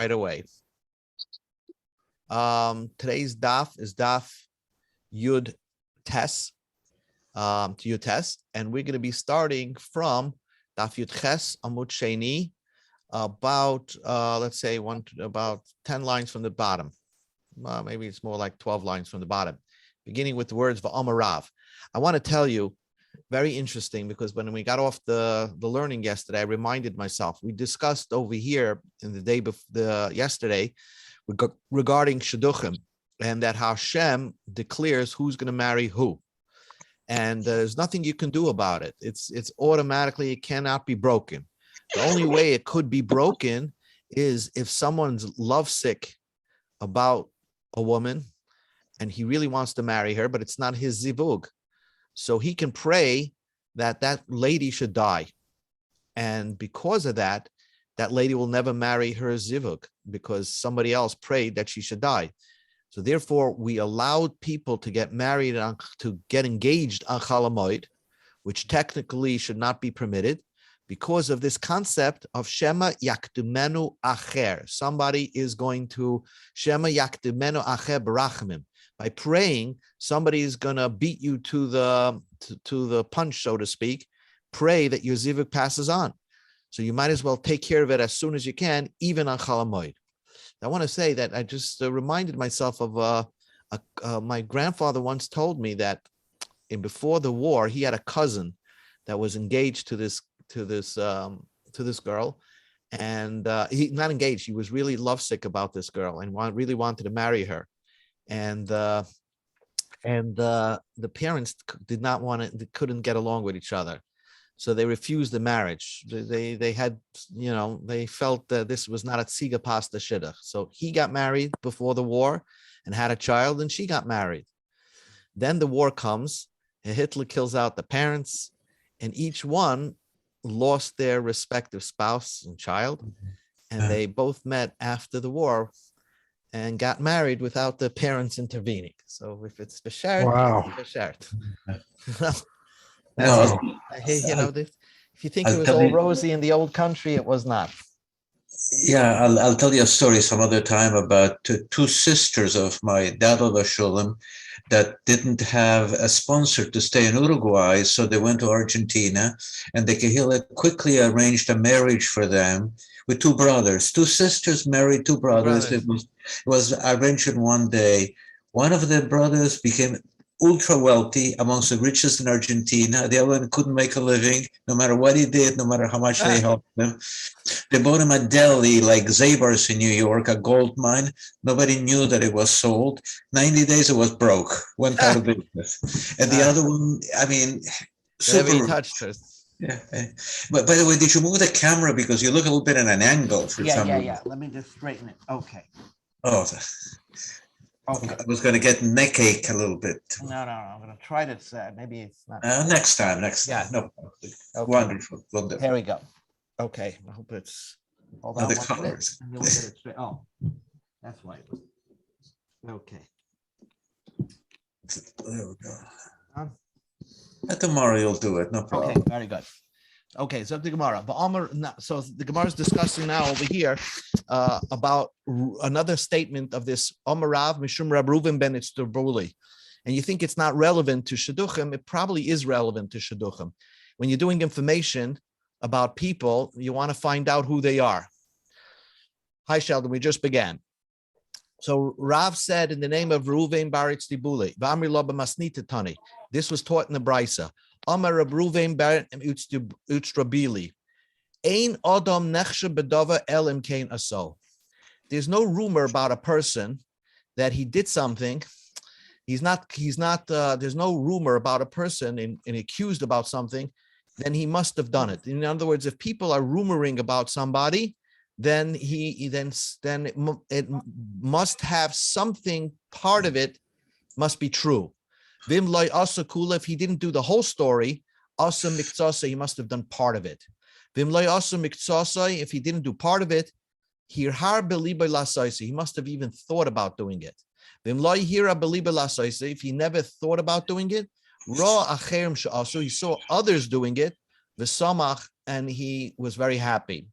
right away. Today's daf is daf Yud Tes, to Yud Tes, and we're going to be starting from daf Yud Ches Amud Sheni, about let's say about 10 lines from the bottom. Maybe it's more like 12 lines from the bottom, beginning with the words V'Amarav. I want to tell you, very interesting, because when we got off the learning yesterday, I reminded myself, we discussed over here in the day before yesterday regarding Shidduchim, and that Hashem declares who's going to marry who. And there's nothing you can do about it. It's automatically, it cannot be broken. The only way it could be broken is if someone's lovesick about a woman and he really wants to marry her, but it's not his zivug. So he can pray that that lady should die. And because of that, that lady will never marry her zivug because somebody else prayed that she should die. So therefore, we allowed people to get married, to get engaged on Chol Hamoed, which technically should not be permitted, because of this concept of Shema Yakdumenu Acher. Somebody is going to Shema Yakdumenu Acher Barachmim. By praying, somebody is going to beat you to the punch, so to speak. Pray that your zivug passes on. So you might as well take care of it as soon as you can, even on Chol Hamoed. I want to say that I just reminded myself of my grandfather once told me that before the war, he had a cousin that was engaged to this girl, and he not engaged. He was really lovesick about this girl and really wanted to marry her. And the parents did not want it. They couldn't get along with each other, so they refused the marriage. They had, they felt that this was not a tziga pasta shidduch. So he got married before the war and had a child, and she got married. Then the war comes, and Hitler kills out the parents, and each one lost their respective spouse and child, and they both met after the war and got married without the parents intervening. So if it's b'shert, wow. it's b'shert. No, If you think it was all rosy in the old country, it was not. Yeah, I'll tell you a story some other time about two sisters of my dad Shulam that didn't have a sponsor to stay in Uruguay, so they went to Argentina, and the Kehillah quickly arranged a marriage for them with two brothers. Two sisters married two brothers. It was arranged in one day. One of the brothers became ultra wealthy, amongst the richest in Argentina. The other one couldn't make a living, no matter what he did, no matter how much they helped him. They bought him a deli like Zabar's in New York, a gold mine. Nobody knew that it was sold. 90 days it was broke, went out of business. And the other one, super touched her. Yeah. But by the way, did you move the camera because you look a little bit at an angle for some reason? Yeah. Let me just straighten it. Okay. Oh. Okay. I was going to get neck ache a little bit. No. I'm going to try to. Maybe it's not. Next time. Yeah. No. Okay. Wonderful. Here we go. Okay. I hope it's. Hold on. The colors. Oh, that's why. Okay. There we go. Tomorrow you'll do it. No problem. Okay. Very good. Okay, so the Gemara. So the Gemara is discussing now over here about another statement of this Omarav Mishum Rab Reuven ben Itzrabuli. And you think it's not relevant to Shidduchim, it probably is relevant to Shidduchim. When you're doing information about people, you want to find out who they are. Hi, Sheldon, we just began. So Rav said in the name of Reuven bar Itzrabuli, V'amri lo b'masnita tani. This was taught in the Brisa. Amar Rab Reuven bar Itzrabili. Ein Adam nechshe bedava elim kein aso. There's no rumor about a person that he did something. He's not, there's no rumor about a person and accused about something, then he must have done it. In other words, if people are rumoring about somebody, then it must have something, part of it must be true. Vim loy asa kula, if he didn't do the whole story, asa miktsasa, he must have done part of it. Vim loy asa miktsasa, if he didn't do part of it, hirhar beliba lasaisa, he must have even thought about doing it. Vim loy hira beliba lasaisa, if he never thought about doing it, ra acherim sha'asu, he saw others doing it, v'samach, and he was very happy.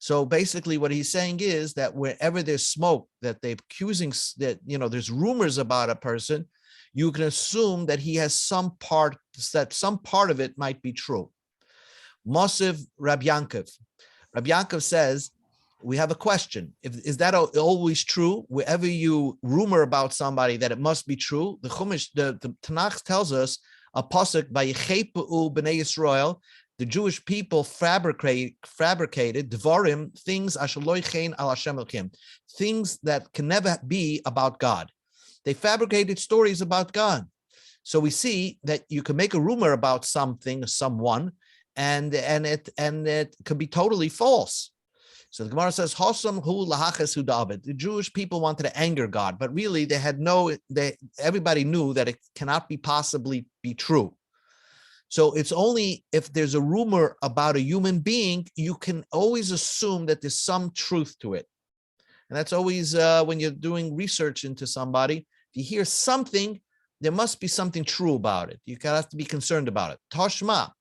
So basically what he's saying is that wherever there's smoke, that they're accusing, that, there's rumors about a person, you can assume that he has some part of it might be true. Mosiv Rabbi Yankov. Rabbi Yankov says, we have a question. Is that always true? Wherever you rumor about somebody that it must be true, the Chumash, the Tanakh tells us a pasuk by Yechepu b'nei Yisrael, the Jewish people fabricated dvarim, things ashaloichein al Hashem elkim, things that can never be about God. They fabricated stories about God. So we see that you can make a rumor about something, someone, and it could be totally false. So the Gemara says, "Hosam hu lahachas hu David." The Jewish people wanted to anger God, but really everybody knew that it cannot possibly be true. So it's only if there's a rumor about a human being, you can always assume that there's some truth to it. And that's always when you're doing research into somebody, if you hear something, there must be something true about it. You have to be concerned about it. Toshma.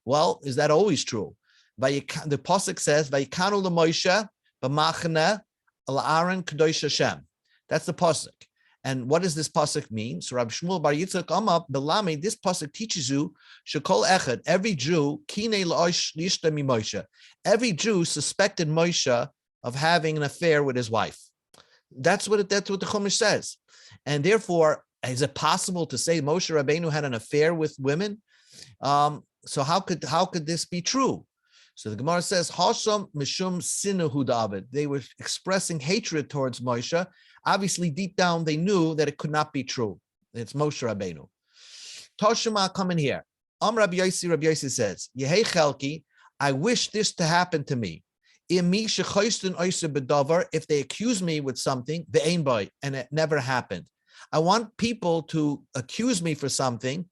Well, is that always true? The pasuk says, "Vayikanu leMoshe b'machane l'Aaron kadosh Hashem." That's the pasuk. And what does this pasuk mean? So Rabbi Shmuel Bar Yitzchak Amar Belami, this pasuk teaches you shekol echad, every Jew kinei la'osh lishta mi Moshe. Every Jew suspected Moshe of having an affair with his wife. That's what the Chumash says. And therefore, is it possible to say Moshe Rabbeinu had an affair with women? So how could this be true? So the Gemara says, Hasham mishum sinahu David. They were expressing hatred towards Moshe. Obviously, deep down, they knew that it could not be true. It's Moshe Rabbeinu. Toshima, come in here. Rabbi Yossi says, Yehei chelki, I wish this to happen to me. If they accuse me with something, the ain boy, and it never happened. I want people to accuse me for something,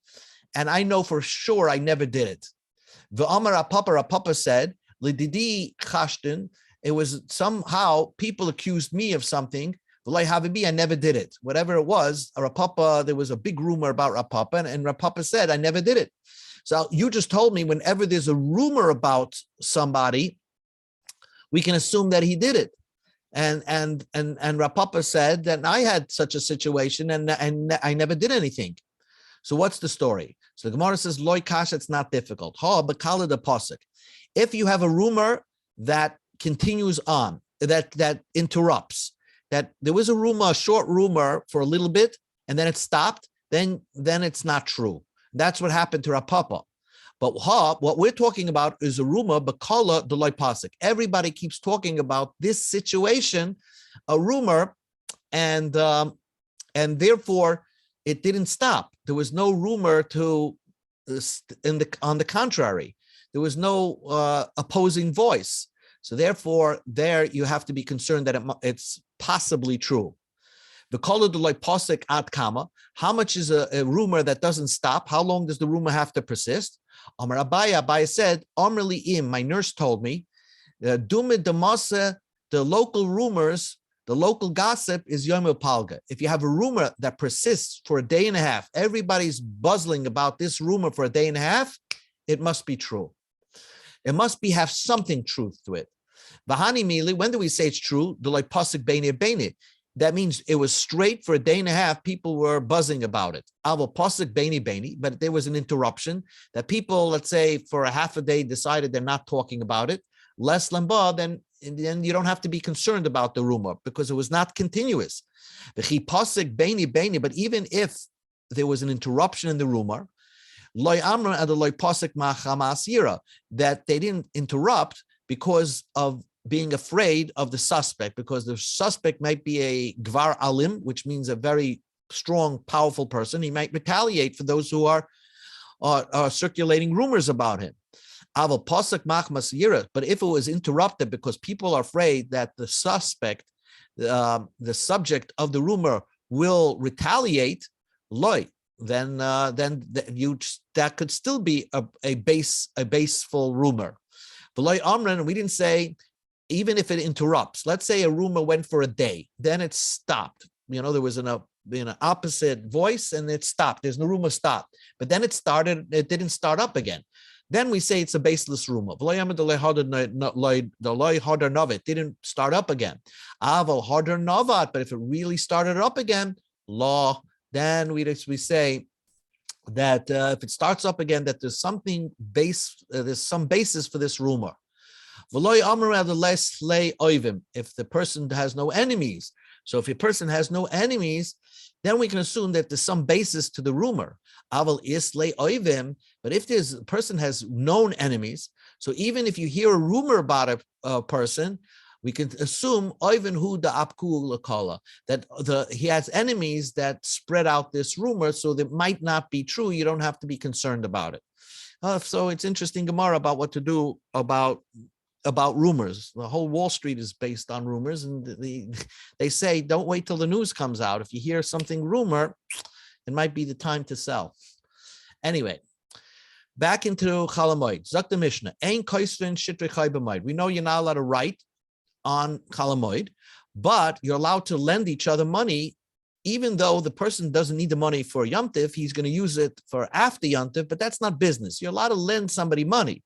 and I know for sure I never did it. The Amar Papa said, Lididi chashtin, it was somehow people accused me of something. I never did it. Whatever it was, Rapapa, there was a big rumor about Rapapa, and Rapapa said, I never did it. So you just told me whenever there's a rumor about somebody, we can assume that he did it. And Rapapa said that I had such a situation and I never did anything. So what's the story? So the Gemara says, Loi kasha, it's not difficult. Ha, bakala the pasuk. If you have a rumor that continues on, that interrupts, that there was a rumor, a short rumor for a little bit, and then it stopped, then it's not true. That's what happened to Rapapa. But what we're talking about is a rumor, bakala the Loi pasuk. Everybody keeps talking about this situation, a rumor, and therefore it didn't stop. There was no rumor on the contrary. There was no opposing voice. So therefore, there you have to be concerned that it's possibly true. The kol delay posik ad kama. How much is a rumor that doesn't stop? How long does the rumor have to persist? Amar Abaya said, Amrli im, my nurse told me, Dumid Damasa, the local rumors, the local gossip is Yom Palga. If you have a rumor that persists for a day and a half, everybody's buzzing about this rumor for a day and a half, it must be true. It must have something truth to it. Vahani mili, when do we say it's true? The like pasuk beini. That means it was straight for a day and a half. People were buzzing about it. Avo pasuk beini, but there was an interruption that people, let's say, for a half a day decided they're not talking about it. Less lamba, then you don't have to be concerned about the rumor because it was not continuous. But even if there was an interruption in the rumor, that they didn't interrupt because of being afraid of the suspect, because the suspect might be a gvar alim, which means a very strong, powerful person. He might retaliate for those who are circulating rumors about him. But if it was interrupted because people are afraid that the suspect, the subject of the rumor, will retaliate, then that could still be a baseful rumor. We didn't say even if it interrupts. Let's say a rumor went for a day, then it stopped. There was an opposite voice and it stopped. There's no rumor stopped, but then it started. It didn't start up again. then we say it's a baseless rumor. It didn't start up again. But if it really started up again, law, then we say that if it starts up again, that there's something there's some basis for this rumor. If the person has no enemies, so if a person has no enemies, then we can assume that there's some basis to the rumor. But if a person has known enemies, so even if you hear a rumor about a person, we can assume that he has enemies that spread out this rumor, so that might not be true. You don't have to be concerned about it. So it's interesting Gemara about what to do about rumors. The whole Wall Street is based on rumors, and they say don't wait till the news comes out. If you hear something rumor, it might be the time to sell. Anyway, back into Chol Hamoed. Zok the Mishnah. Ein koisvin shitrei chai b'moed. We know you're not allowed to write on Chol Hamoed, but you're allowed to lend each other money, even though the person doesn't need the money for Yom Tiv. He's going to use it for after Yom Tiv, but that's not business. You're allowed to lend somebody money,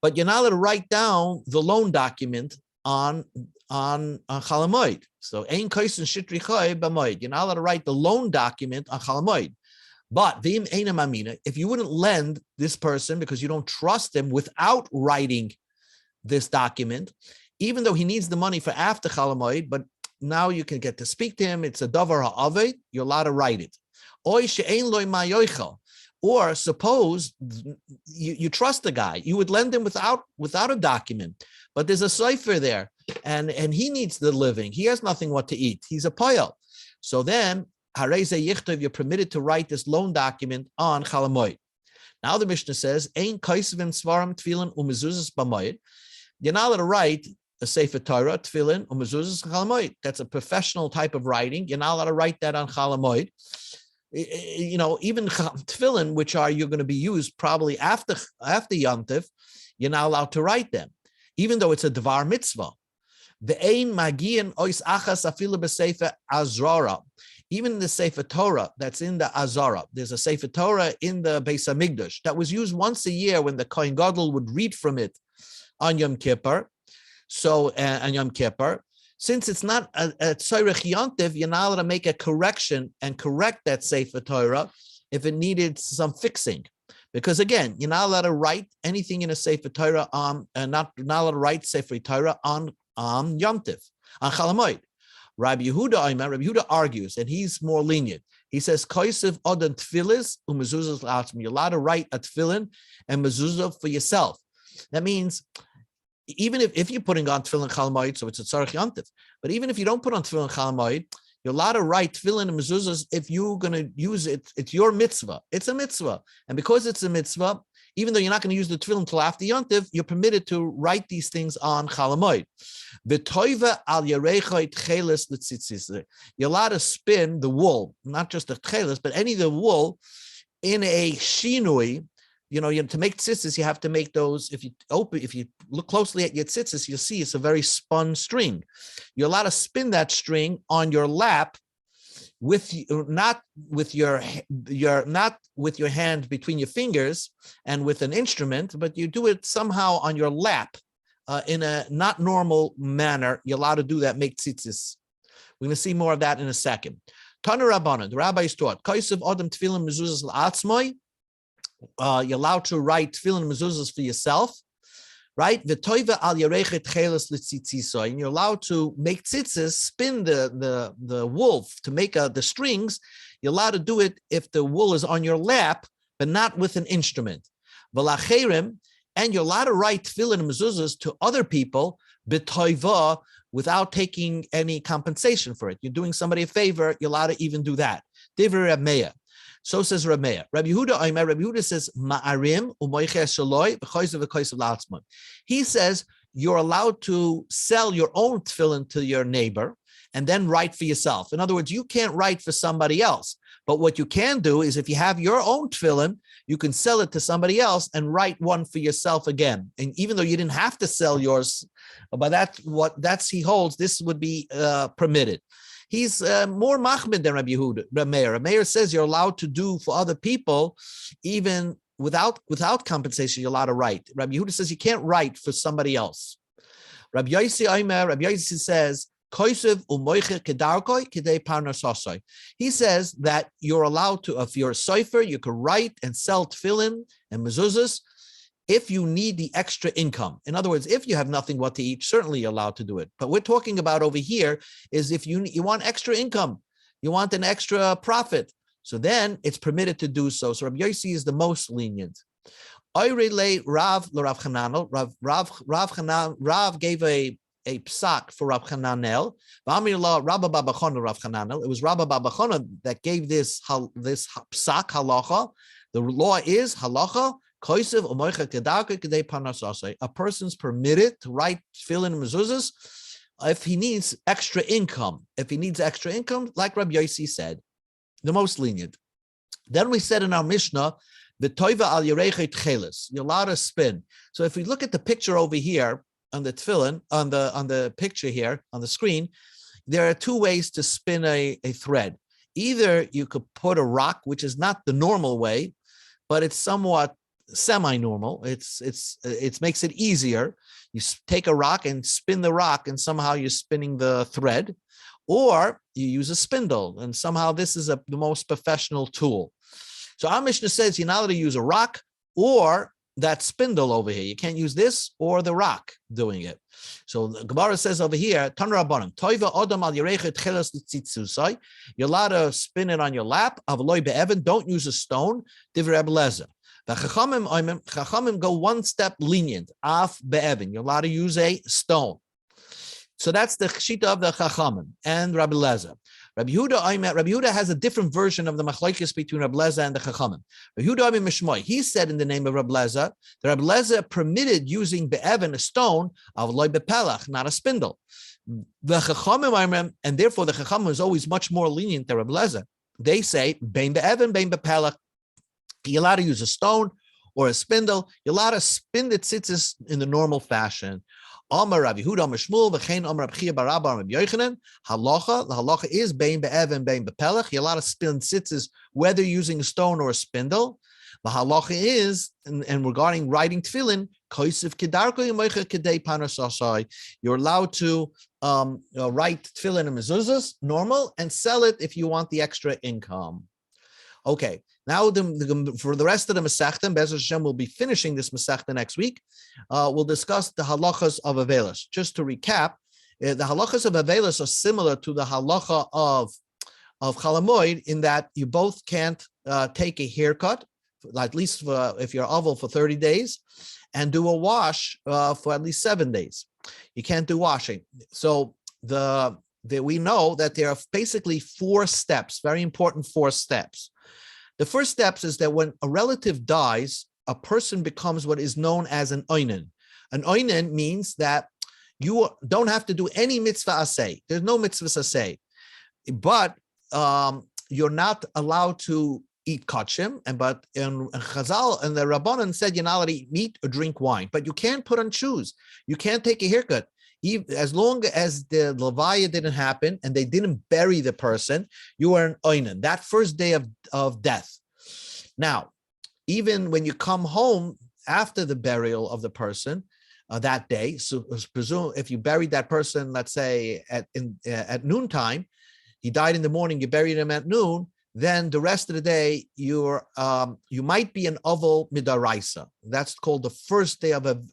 but you're not allowed to write down the loan document on Chol Hamoed. So ein koisvin shitrei chai b'moed. You're not allowed to write the loan document on Chol Hamoed. But v'im einam amina, if you wouldn't lend this person because you don't trust him without writing this document, even though he needs the money for after Chol Hamoed, but now you can get to speak to him, it's a davar ha'aved, you're allowed to write it. Or suppose you trust the guy, you would lend him without a document, but there's a cipher there, and he needs the living. He has nothing what to eat. He's a poyel. So then, you're permitted to write this loan document on Chol Hamoed. Now the Mishnah says, Ein kaisvim svarim tefillin umezuzas b'moed. You're not allowed to write a Sefer Torah, tefillin, umezuzas Chol Hamoed. That's a professional type of writing. You're not allowed to write that on Chol Hamoed. Even tefillin, which you're going to be used probably after Yom Tov, you're not allowed to write them, even though it's a dvar mitzvah. The ein magian ois achas afilu b'sefer azrara. Even in the Sefer Torah that's in the Azara, there's a Sefer Torah in the Beis Hamikdash that was used once a year when the Kohen Gadol would read from it on Yom Kippur. So on Yom Kippur, since it's not a Tzorech Yontiv, you're not allowed to make a correction and correct that Sefer Torah if it needed some fixing, because again, you're not allowed to write anything in a Sefer Torah not allowed to write Sefer Torah on Yom Tiv, on Chol Hamoed. Rabbi Yehuda argues, and he's more lenient. He says, "Koisev odan tefillis umezuzas la'atzmi." You're allowed to write a tefillin and mezuzah for yourself. That means even if you're putting on tefillin Chol Hamoed, so it's a tzarech yontif. But even if you don't put on tefillin Chol Hamoed, you're allowed to write tefillin and mezuzahs if you're going to use it. It's your mitzvah. It's a mitzvah, and because it's a mitzvah, even though you're not going to use the tefillin until after Yom Tov, you're permitted to write these things on Chol Hamoed. You're allowed to spin the wool, not just the tchelis, but any of the wool in a shinui. To make tzitzis, you have to make those. If you look closely at your tzitzis, you'll see it's a very spun string. You're allowed to spin that string on your lap, not with your hand between your fingers and with an instrument, but you do it somehow on your lap in a not normal manner. You're allowed to do that, make tzitzis. We're going to see more of that in a second. Tana Rabbanan, the rabbis taught, Kaisav Adam Tefillin Mezuzas L'Atzmai. You're allowed to write tefillin and mezuzahs for yourself, right? And you're allowed to make tzitzis, spin the wool to make the strings. You're allowed to do it if the wool is on your lap, but not with an instrument. And you're allowed to write tefillin and mezuzahs to other people, b'toiva, without taking any compensation for it. You're doing somebody a favor, you're allowed to even do that. Divrei Reb Meir. So says Reb Meir. Rabbi Yehuda says, Ma'arim u'moiches shaloi v'choisav v'choisav la'atzmon. He says you're allowed to sell your own tefillin to your neighbor and then write for yourself. In other words, you can't write for somebody else. But what you can do is if you have your own tefillin, you can sell it to somebody else and write one for yourself again. And even though you didn't have to sell yours, but that's he holds, this would be permitted. He's more machmid than Rabbi Yehuda. Reb Meir says you're allowed to do for other people, even without compensation, you're allowed to write. Rabbi Yehuda says you can't write for somebody else. Rabbi Yossi says, he says that you're allowed to, if you're a cipher, you can write and sell tefillin and mezuzahs if you need the extra income. In other words, if you have nothing what to eat, certainly you're allowed to do it. But we're talking about over here is if you want extra income, you want an extra profit, so then it's permitted to do so. So Rabbi Yossi is the most lenient. I relate Rav Chananel. Rav gave a psak for Rav Chananel. It was Rabba Babachona that gave this psak halacha. The law is halacha. A person's permitted to write tefillin and mezuzahs if he needs extra income. If he needs extra income, like Rabbi Yossi said, the most lenient. Then we said in our Mishnah, the toiva al yerechet chelis. You're allowed to spin. So if we look at the picture over here on the tefillin, on the picture here on the screen, there are two ways to spin a thread. Either you could put a rock, which is not the normal way, but it's somewhat semi-normal. It makes it easier. You take a rock and spin the rock, and somehow you're spinning the thread, or you use a spindle, and somehow this is the most professional tool. So our Mishnah says you're not allowed to use a rock or that spindle over here. You can't use this or the rock doing it. So the Gemara says over here, Tan Rabbanim, Toiva Odam al Yerechet Chelas L'Tzitzusai. You're allowed to spin it on your lap. Avaloi be'evan. Don't use a stone. Divrei Abelezer. The Chachamim go one step lenient. Af be'evan. You're allowed to use a stone. So that's the Shita of the Chachamim and Rabbi Lezer. Rabbi Yehuda has a different version of the machlokes between Rabbi Lezer and the Chachamim. Rabbi Yehuda he said in the name of Rabbi Lezer that Rabbi Lezer permitted using be'evan, a stone, avloi bepelach, not a spindle. The Chachamim, and therefore the Chachamim is always much more lenient than Rabbi Lezer. They say bein be'evan, bein bepelach. You're allowed to use a stone or a spindle. You're allowed to spin the tzitzis in the normal fashion. Amar Rabbi Yehuda, Amar Shmuel, v'chein Amar Rabbi Chia bar Abba, Rabbi Yochanan. Halacha, the halacha is bein be'evan, bein bepelach. You're allowed to spin tzitzis whether using a stone or a spindle. The halacha is, and regarding writing tefillin, koisiv kedarko yemoicha kedei panasasai. You're allowed to write tefillin and mezuzahs normal and sell it if you want the extra income. Okay. Now, for the rest of the Masechta, Be'ez Hashem will be finishing this Masechta next week. We'll discuss the halachas of Avelis. Just to recap, the halachas of Avelis are similar to the halacha of Chol Hamoed in that you both can't take a haircut, at least if you're oval for 30 days, and do a wash for at least 7 days. You can't do washing. So we know that there are basically 4 steps, very important 4 steps. The first step is that when a relative dies, a person becomes what is known as an oinen. An oinen means that you don't have to do any mitzvah aseh. There's no mitzvah aseh. But you're not allowed to eat kachim, but in Chazal and the Rabbanan said you're not allowed to eat or drink wine, but you can't put on shoes. You can't take a haircut. As long as the levaya didn't happen and they didn't bury the person, you are an oinen, that first day of death. Now, even when you come home after the burial of the person that day, so presume if you buried that person, let's say at noontime, he died in the morning, you buried him at noon, then the rest of the day you might be an oval midaraisa. That's called the first day of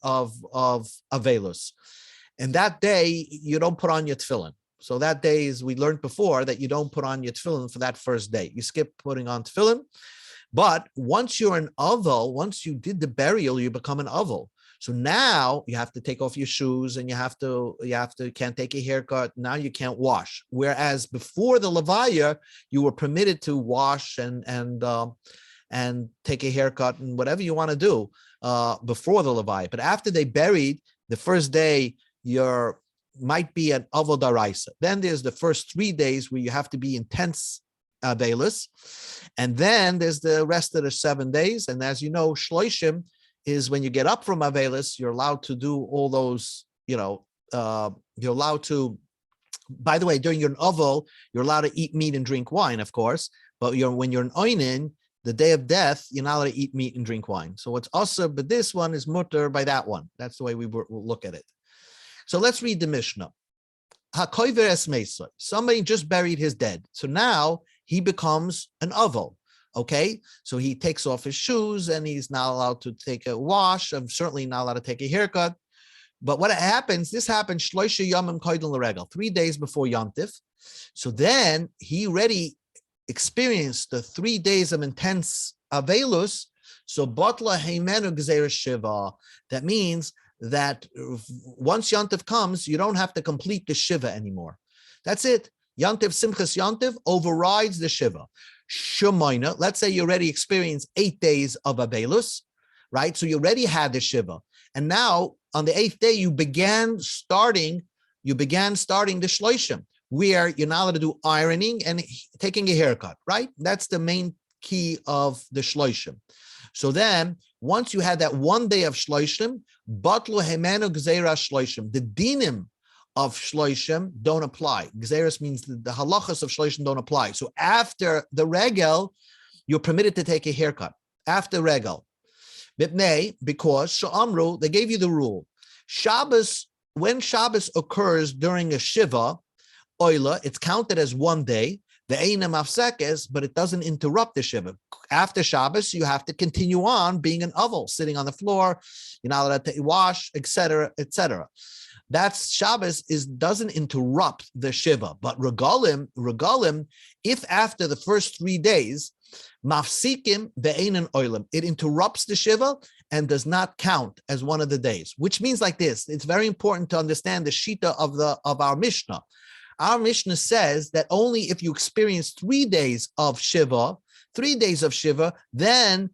Avelus. And that day, you don't put on your tefillin. So that day, as we learned before, that you don't put on your tefillin for that first day. You skip putting on tefillin. But once you're an oval, once you did the burial, you become an oval. So now you have to take off your shoes and you can't take a haircut. Now you can't wash. Whereas before the levaya, you were permitted to wash and take a haircut and whatever you want to do before the levaya. But after they buried, the first day, you might be an avodaraisa. Then there's the first 3 days where you have to be intense avelus, and then there's the rest of the 7 days. And as you know, shloishim is when you get up from avelus, you're allowed to do all those. You're allowed to. By the way, during your oval, you're allowed to eat meat and drink wine, of course. But when you're an oinen, the day of death, you're not allowed to eat meat and drink wine. So it's also, but this one is mutter by that one. That's the way we will look at it. So let's read the Mishnah. Somebody just buried his dead. So now he becomes an aval. Okay, so he takes off his shoes and he's not allowed to take a wash. I'm certainly not allowed to take a haircut. But what happens, this happens 3 days before Yom Tif. So then he already experienced the 3 days of intense avelus. So Batla Heimenu Gzeira Shiva. That means that once Yom Tif comes, you don't have to complete the Shiva anymore. That's it. Yom Tif, Simchas Yom Tif overrides the Shiva. Shemoina, let's say you already experienced 8 days of avelus, right? So you already had the Shiva. And now on the 8th day, you began starting the Shloshim, where you're not allowed to do ironing and taking a haircut, right? That's the main key of the Shloshim. So then, once you had that 1 day of Shloshim, Batlu Hemenu Gzeira Shloshim, the dinim of Shloshim don't apply. Gzeiras means the halachas of Shloshim don't apply. So after the regel, you're permitted to take a haircut. After regel. Because Sha'amru, they gave you the rule. Shabbos, when Shabbos occurs during a Shiva, Oila, it's counted as 1 day. The Eina Mafsekes, but it doesn't interrupt the Shiva. After Shabbos, you have to continue on being an oval, sitting on the floor, you're not allowed to wash, etc., etc. That's Shabbos doesn't interrupt the Shiva. But regalim, if after the first 3 days, mafsikim ve'einen oilim, it interrupts the Shiva and does not count as one of the days. Which means like this: it's very important to understand the shita of our Mishnah. Our Mishnah says that only if you experience 3 days of Shiva, then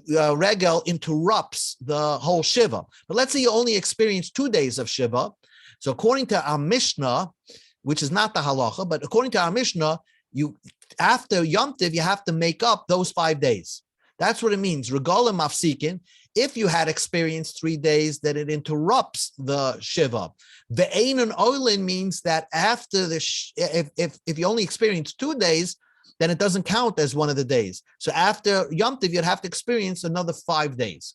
regel interrupts the whole Shiva. But let's say you only experience 2 days of Shiva. So according to our Mishnah, which is not the halacha, but according to our Mishnah, after Yom Tiv, you have to make up those 5 days. That's what it means. Regalim mafsikin. If you had experienced 3 days, then it interrupts the Shiva. The Einon Oilin means that after if you only experience 2 days, then it doesn't count as one of the days. So after Yom Tiv, you'd have to experience another 5 days.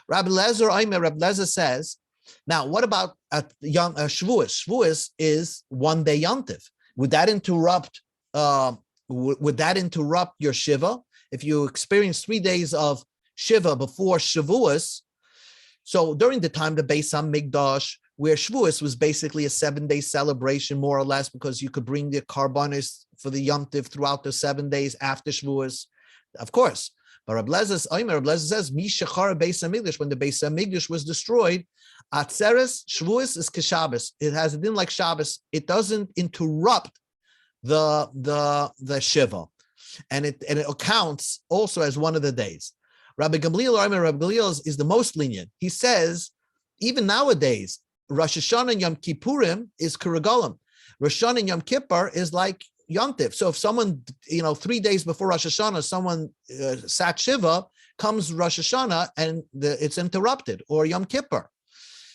Rabbi Lezer says, now what about Shavuos? Shavuos is 1 day Yom Tiv. Would that interrupt your Shiva? If you experience 3 days of Shiva before Shavuos, so during the time the Beis HaMikdash, where Shavuos was basically a 7-day celebration, more or less, because you could bring the karbanos for the Yom Tiv throughout the 7 days after Shavuos, of course. But Rabbi Lezer says, Mi shechara Beis HaMikdash, when the Beis HaMikdash was destroyed, Atzeres Shavuos is Keshabbos. It has a din like Shabbos. It doesn't interrupt the Shiva, and it counts also as one of the days. Rabbi Gamliel is the most lenient. He says, even nowadays, Rosh Hashanah and Yom Kippurim is Kuragalim. Rosh Hashanah and Yom Kippur is like Yom Tiv. So if someone, 3 days before Rosh Hashanah, someone sat Shiva, comes Rosh Hashanah and it's interrupted, or Yom Kippur.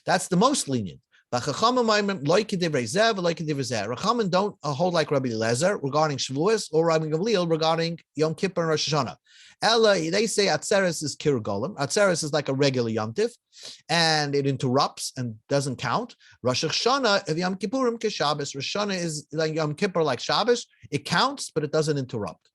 That's the most lenient. Rachamim don't hold like Rabbi Lezer regarding Shavuos, or Rabbi Gamliel regarding Yom Kippur and Rosh Hashanah. They say Atzeres is Kirgolim. Atzeres is like a regular Yom Tiv, and it interrupts and doesn't count. Rosh Hashanah of Yom Kippurim ke Shabbos. Rosh Hashanah is like Yom Kippur, like Shabbos. It counts, but it doesn't interrupt.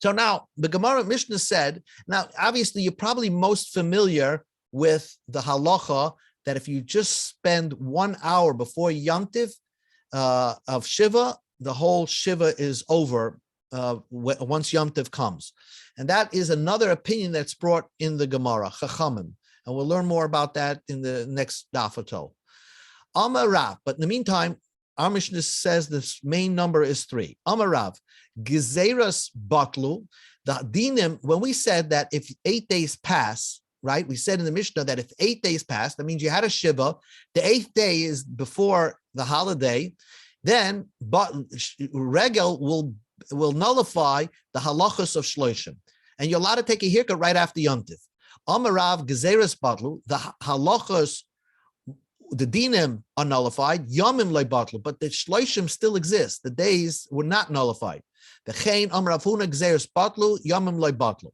So now the Gemara Mishnah said. Now, obviously, you're probably most familiar with the halacha that if you just spend 1 hour before Yom Tiv of Shiva, the whole Shiva is over once Yom Tiv comes. And that is another opinion that's brought in the Gemara, Chachamim. And we'll learn more about that in the next Dafato. Amar Rav, but in the meantime, our Mishnah says this main number is 3. Amar Rav, Gezeiras Batlu, the dinim, when we said that if 8 days pass, right? We said in the Mishnah that if 8 days pass, that means you had a Shiva, the 8th day is before the holiday, then regel will nullify the halachos of Shloshim. And you're allowed to take a haircut right after Yom Tiv. Amarav Gezeres Batlu, the halachos, the dinim are nullified, Yomim le Batlu, but the Shloshim still exist. The days were not nullified. V'chein Amar Rav Huna Gzeres Batlu Yomim Loy Batlu.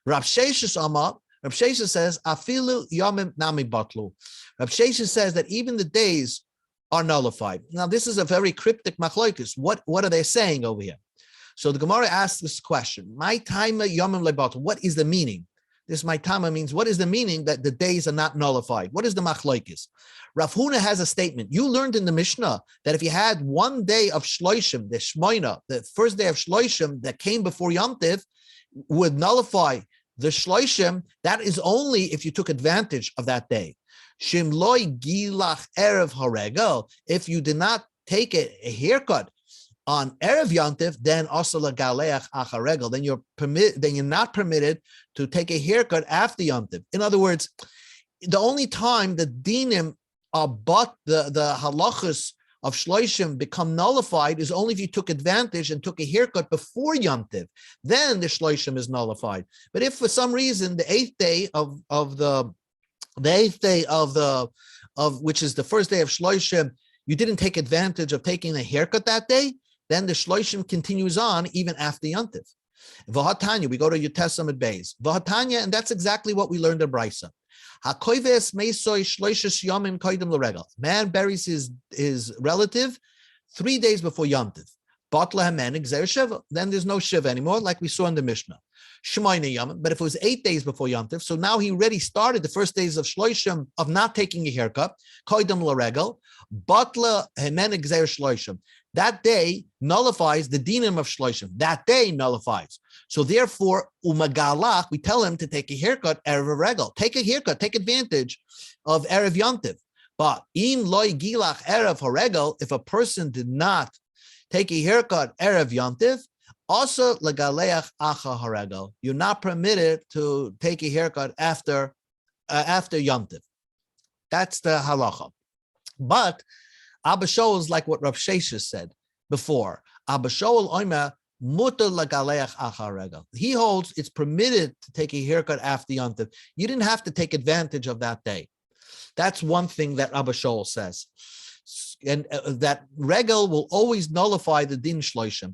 Rav Sheshes Amar, Rav Sheshes says Afilu Yomim Nami Batlu. Rav Sheshes says that even the days are nullified. Now this is a very cryptic machlokes. What are they saying over here? So the Gemara asks this question: My time Yomim Loy Batlu. What is the meaning? This my tama means what is the meaning that the days are not nullified? What is the machlokes? Rav Huna has a statement. You learned in the Mishnah that if you had one day of shloishim, the shmoina, the first day of shloishim that came before Yom Tiv, would nullify the shloishim. That is only if you took advantage of that day. Shim loy gilach erev haregel. If you did not take a haircut on erev Yom Tiv, then also lagaleach acharegel. Then you're not permitted to take a haircut after Yom Tiv. In other words, the only time the dinim but the halachas of shloishim become nullified is only if you took advantage and took a haircut before Yom Tiv. Then the shloishim is nullified. But if for some reason the eighth day of which is the first day of shloishim, you didn't take advantage of taking a haircut that day, then the shloishim continues on even after Yom Tiv. V'hatanya, we go to Yutes Amud Beis. V'hatanya, and that's exactly what we learned in Brisa. Man buries his relative 3 days before Yom Tiv. Then there's no Shiva anymore, like we saw in the Mishnah. But if it was 8 days before Yom Tiv, so now he already started the first days of Shloishim of not taking a haircut. That day nullifies the dinim of shloishim. That day nullifies. So therefore, umagalach, we tell him to take a haircut, erev regel. Take a haircut, take advantage of erev yontiv. But im loy gilach erev haregel, if a person did not take a haircut erev yontiv, also legaleach acha haregel. You're not permitted to take a haircut after yontiv. That's the halacha. But Abba Shaul is like what Rav Sheshes said before. Abba Shaul oimer mutar lagaleach achar regel. He holds it's permitted to take a haircut after Yom Tov. You didn't have to take advantage of that day. That's one thing that Abba Shaul says. And that regel will always nullify the din shloishim.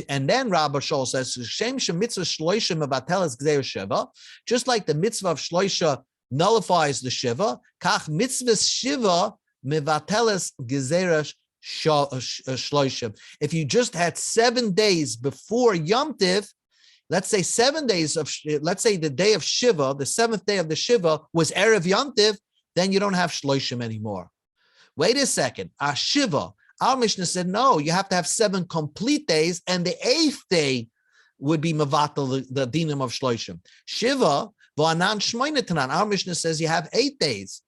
And then Rabbi Shaul says, "Shem mitzvah shloishim abateles gzeir shiva." Just like the mitzvah of shloisha nullifies the shiva, kach mitzvah shiva mevateles gezeirash shloishim. If you just had 7 days before Yom Tiv, let's say 7 days of, let's say the day of Shiva, the 7th day of the Shiva was Erev Yom Tiv, then you don't have shloishim anymore. Wait a second, our Shiva, our Mishnah said, no, you have to have 7 complete days, and the 8th day would be mevatel, the dinim of shloishim. Shiva, v'anan shmoyne tanan, our Mishnah says you have 8 days.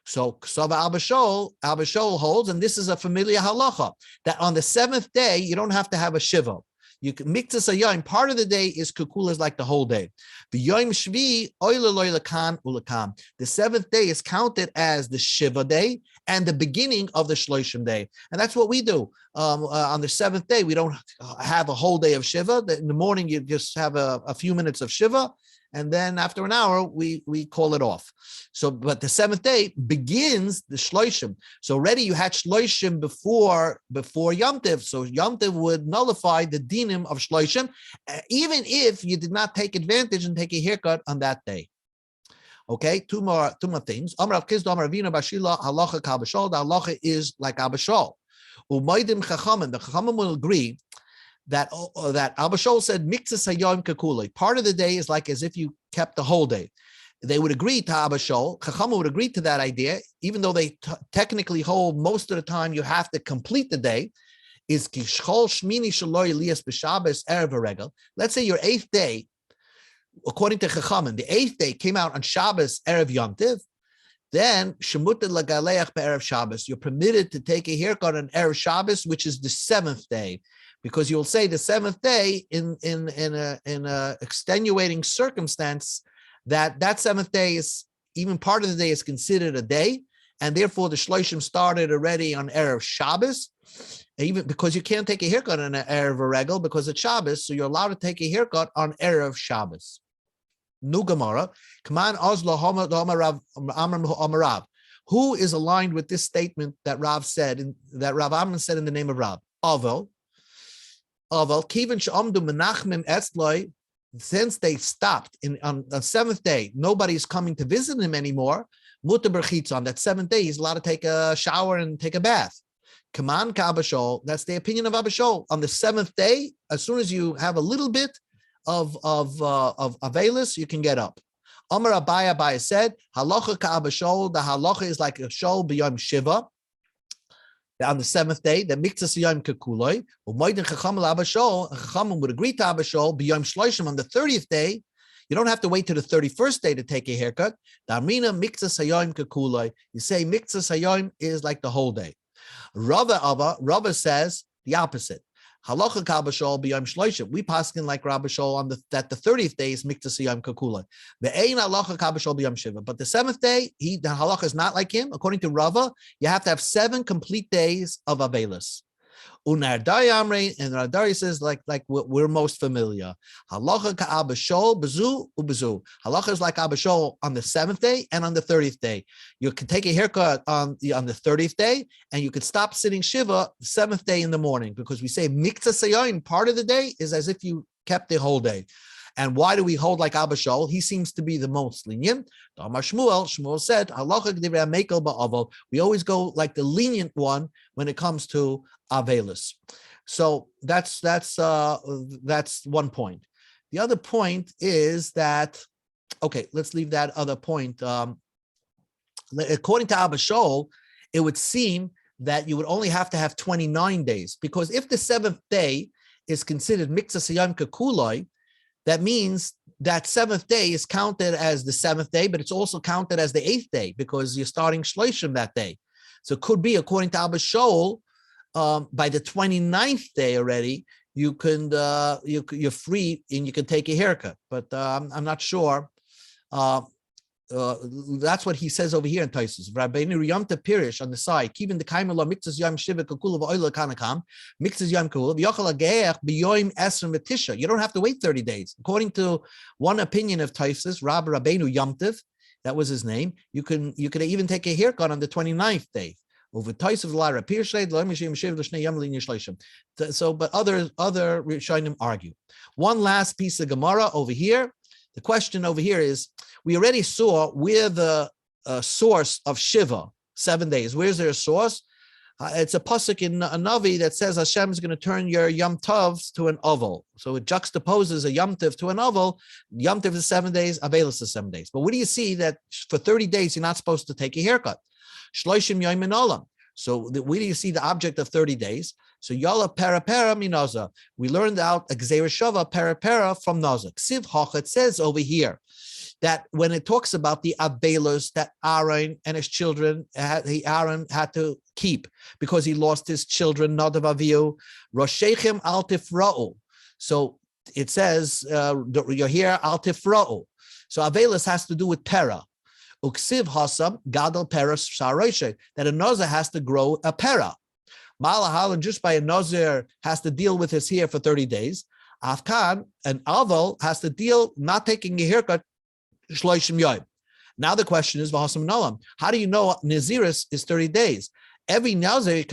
So Abba Shaul holds, and this is a familiar halacha, that on the 7th day, you don't have to have a Shiva. You can mix a yom. Part of the day is kukulas like the whole day. The yom shvi oile loy lakan ulakam. The 7th day is counted as the Shiva day and the beginning of the Shloishim day, and that's what we do. On the 7th day, we don't have a whole day of Shiva. In the morning, you just have a few minutes of Shiva, and then after an hour, we call it off. So, but the 7th day begins the Shloishim. So already you had Shloishim before Yom Tiv. So Yom Tiv would nullify the dinim of Shloishim, even if you did not take advantage and take a haircut on that day. Okay, two more things. Amar Kizdo Amar Ravina Bashila Halacha Kabashol. The halacha is like Abashol. Umaydim Chachamim. The Chachamim will agree that Abba Shaul said mixes hayom kakule. Part of the day is like as if you kept the whole day. They would agree to Abba Shaul. Chachama would agree to that idea, even though they technically hold most of the time you have to complete the day. Is kishchol shmini shaloi elias b'Shabbos erev regel. Let's say your 8th day, according to Chachamim, the 8th day came out on Shabbos erev Yom Tiv. Then shemutet lagaleach be'erev Shabbos. You're permitted to take a haircut on erev Shabbos, which is the 7th day. Because you'll say the 7th day in a extenuating circumstance that 7th day is even part of the day is considered a day, and therefore the shloishim started already on erev Shabbos, even because you can't take a haircut on an erev regel because it's Shabbos, so you're allowed to take a haircut on erev Shabbos. Nu Gemara, Kaman Ozlo Homer Rav. Who is aligned with this statement that Rav said, that Rav Amnon said in the name of Rav? Avo. Aval Kivin Shamdu Menachmim Etzloi, since they stopped on the seventh day, nobody's coming to visit him anymore. Mutter Berchitz, on that seventh day, he's allowed to take a shower and take a bath. Kaman Kabashol, that's the opinion of Abashol. On the seventh day, as soon as you have a little bit of Avelus, you can get up. Amar Abaya said, Halacha Kabashol, the halacha is like a shol b'yom Shiva. On the seventh day, the mikzas yom kekuloi, Moed and Chacham l'Abashol, Chacham would agree to Abashol b'yom shloshim on the 30th day. You don't have to wait to the 31st day to take a haircut. Damrina mikzas hayom kekuloi. You say mikzas hayom is like the whole day. Rava says the opposite. Halacha kabashol b'yom shloshim. We paskin like Rabbi Shol on that the 30th day is mikzas hayom kekuloi. Ve'ein halacha kabashol b'yom shiva. But the seventh day, the halacha is not like him. According to Rava, you have to have 7 complete days of avelus. Unardari Amre, and Nardari says like what we're most familiar. Halacha ka'abashol bezu ubezu. Halacha is like abashol on the 7th day and on the 30th day. You can take a haircut on the 30th day, and you could stop sitting shiva the 7th day in the morning, because we say mikta sayayin, part of the day is as if you kept the whole day. And why do we hold like Abashol? He seems to be the most lenient. Shmuel said, we always go like the lenient one when it comes to Avelus. So that's one point. The other point is that, okay, let's leave that other point. According to Abashol, it would seem that you would only have to have 29 days, because if the 7th day is considered mikzas hayom kekuloi, that means that 7th day is counted as the 7th day, but it's also counted as the 8th day, because you're starting shloshim that day. So it could be, according to Abba Shol, by the 29th day already, you can you're free and you can take a haircut. But I'm not sure. That's what he says over here in Taisus. Rabbeinu Yamta Pirish on the side, keeping the kaimela mixes yom shiva kakula v'oila kanakam mixes yom kakula v'yochal ageach b'yoim esrim v'tisha. You don't have to wait 30 days. According to one opinion of Taisus, Rabbeinu Yamtiv, that was his name. You could even take a haircut on the 29th day. Over Taisus Lara Pirshed l'mishim shiv l'shnei yom l'nishleishim. So, but other Rishonim argue. One last piece of Gemara over here. The question over here is, we already saw where the source of Shiva, 7 days. Where's there a source? It's a pasuk in a Navi that says Hashem is going to turn your Yom Tovs to an oval. So it juxtaposes a Yom Tov to an oval. Yom Tov is 7 days, Avelus is 7 days. But what do you see that for 30 days, you're not supposed to take a haircut? Shloishim Yom Olam. So where do you see the object of 30 days? So Yala Para Minaza. We learned out Gzeira Shava Para from Naza. Ksiv Hoch, it says over here that when it talks about the Avelus that Aaron and his children, Aaron had to keep because he lost his children, Nadav Avihu, Roshechem Al Tifra'u. So it says, you're here, Al Tifra'u. So Avelus has to do with Para. Uksiv Hasam Gadol Para Saroshe, that a Nazir has to grow a Para. Malahalan, just by a Nazir, has to deal with his hair for 30 days. Afkan, an Aval, has to deal not taking a haircut Shloishim Yom. Now the question is, how do you know Niziris is 30 days? Every Nazir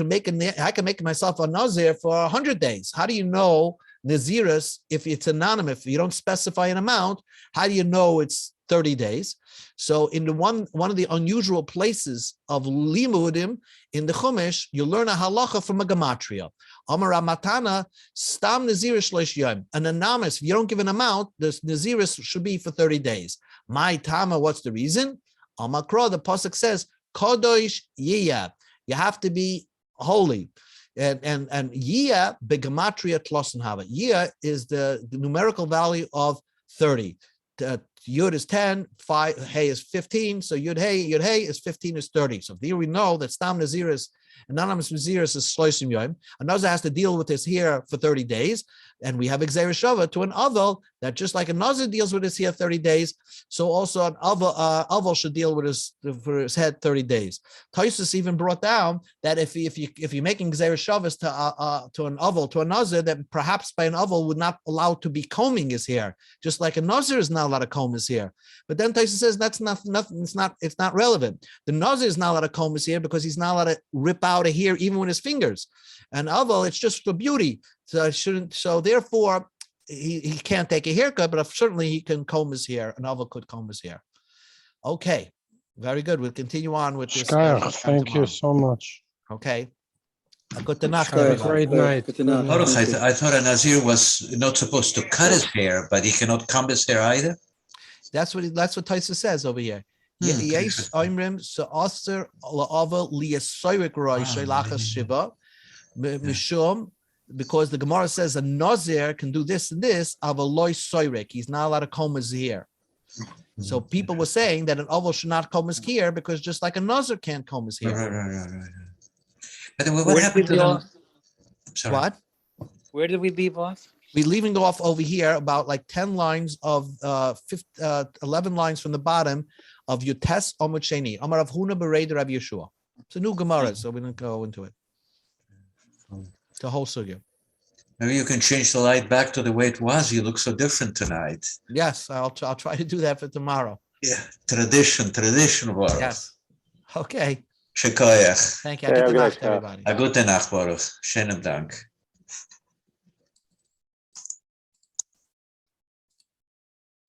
I can make myself a Nazir for 100 days. How do you know Niziris, if it's anonymous, if you don't specify an amount, how do you know it's 30 days? So in the one of the unusual places of limudim in the Chumash, you learn a halacha from a gematria. Amar Matana, stam Niziris shlosh yom. An anonymous, if you don't give an amount, the Niziris should be for 30 days. My Tama, what's the reason? Amakra, the pasuk says, Kodosh Yiyah. You have to be holy. And Yiyah, begematria tlosen hava. Yiyah is the numerical value of 30. Yud is 10, Hey is 15, so Yud Hey is 15 is 30. So here we know that Stam Naziris, anonymous Naziris is Shloishim Yom. Another has to deal with his hair for 30 days, and we have Gzeira Shava to an Aval that just like a Nazir deals with his hair 30 days, so also an Aval should deal with his head 30 days. Taisus even brought down that if you're making Gzeira Shavas to an Aval, to a Nazir, that perhaps by an Aval would not allow to be combing his hair, just like a Nazir is not allowed to comb comb his hair. But then Taisa says that's nothing. It's not relevant. The Nazir is not allowed to comb his hair because he's not allowed to rip out a hair even with his fingers. And Aval, it's just for beauty. So therefore, he can't take a haircut, but certainly he can comb his hair. An Aval could comb his hair. Okay, very good. We'll continue on with this. Thank you so much. Okay. Good night. Great night. Baruch, I thought a Nazir was not supposed to cut his hair, but he cannot comb his hair either. That's what Taisa says over here. Yes, Oimrim so Aser la'ava liyasorik roishay lachas Shiva mishum, because the Gemara says a Nazir can do this and this. Avaloi soirik, he's not allowed to comb his hair. So people were saying that an oval should not comb his hair because just like a Nazir can't comb his hair. Right. But then what happened to them? What? Where did we leave off? We're leaving off over here about like 10 lines of 11 lines from the bottom of Yutes Amud Sheni. Amar Rav Huna Berei de Rav Yeshua. It's a new Gemara, so we didn't go into it. The whole sugya. Maybe you can change the light back to the way it was. You look so different tonight. Yes, I'll try to do that for tomorrow. Yeah, tradition, Baruch. Yes. Okay. Shekoyach. Thank you. Good night, everybody. A gute Nacht, Baruch. Schönen Dank.